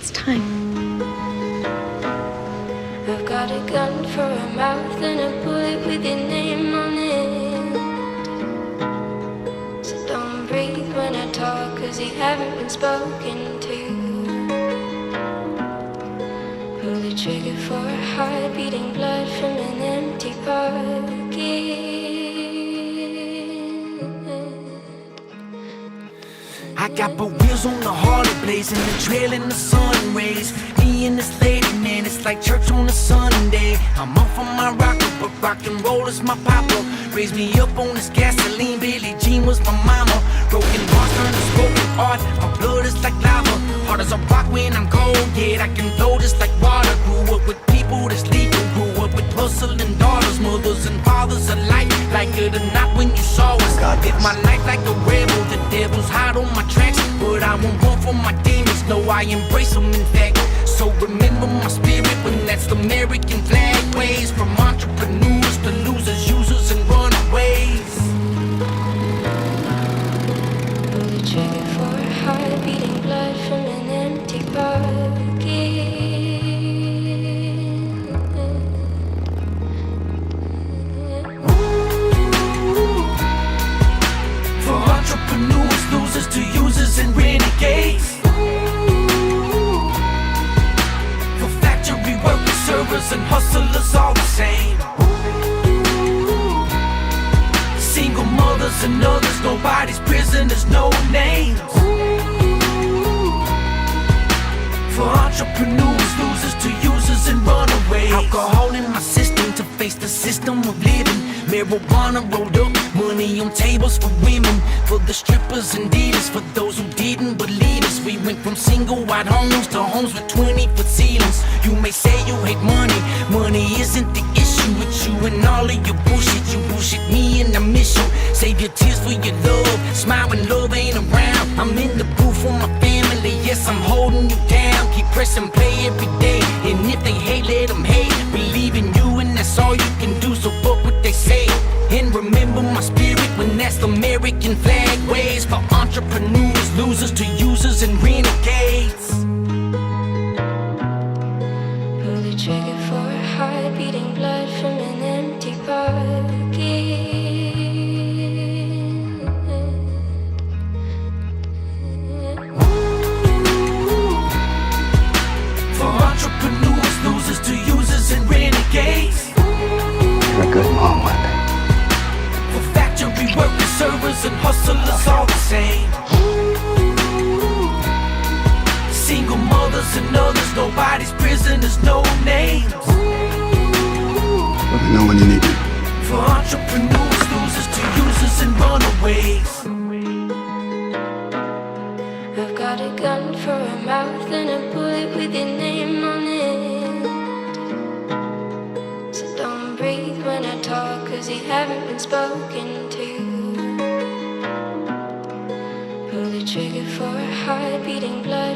It's time. I've got a gun for a mouth and a bullet with your name on it. So don't breathe when I talk, 'cause you haven't been spoken to. Pull the trigger for a heart beating blood from an empty pocket. I got both wheels on the Harley blazing, the trail in the sun rays. Me and this lady, man, it's like church on a Sunday. I'm off on my rocker, but rock and roll is my papa. Raised me up on this gasoline, Billie Jean was my mama. Broken hearts turn to spoken art, my blood is like lava. Hard as a rock when I'm cold, yet I can flow just like water. Grew up with people that's leaving, grew up with hustling daughters, mothers and fathers alike. Like it or not when you saw us, live my life like a rebel. The devil's hot on my tracks, but I won't run from my demons. No, I embrace them in fact. So remember my spirit when that's the American flag waves. From entrepreneurs to losers, users and runaways. Pull the trigger for a heart beating blood from an empty pocket. For entrepreneurs, losers to users and renegades. For factory workers, servers and hustlers, all the same. Single mothers and others, nobody's prisoners, no names. For entrepreneurs, losers to users and runaways. Alcohol in my system to face the system of living. Marijuana rolled up, money on tables for women. For the strippers and dealers, for those who didn't believe us. We went from single wide homes to homes with 20-foot ceilings. You may say you hate money, money isn't the issue. With you and all of your bullshit, you bullshit me and I miss you. Save your tears for your love, smile when love ain't around. I'm in the booth for my family, yes I'm holding you down. Keep pressing play every day, and if they hate, let them hate. Believe in you and that's all you can do, so fuck what they say. And remember my spirit when that's the American flag waves. For entrepreneurs, losers to users and renegades. Pull the trigger for a heart beating blood from an empty pocket. For entrepreneurs, losers to users and renegades. You're a good mom, Wendy. For factory workers, servers and hustlers, all the same. Single mothers and others, nobody's prisoners, no names. Let me know when you need me. For entrepreneurs, losers to users and runaways. I've got a gun for a mouth and a bullet with your name on it. So don't breathe when I talk, 'cause you haven't been spoken to. Pull the trigger for a heart beating blood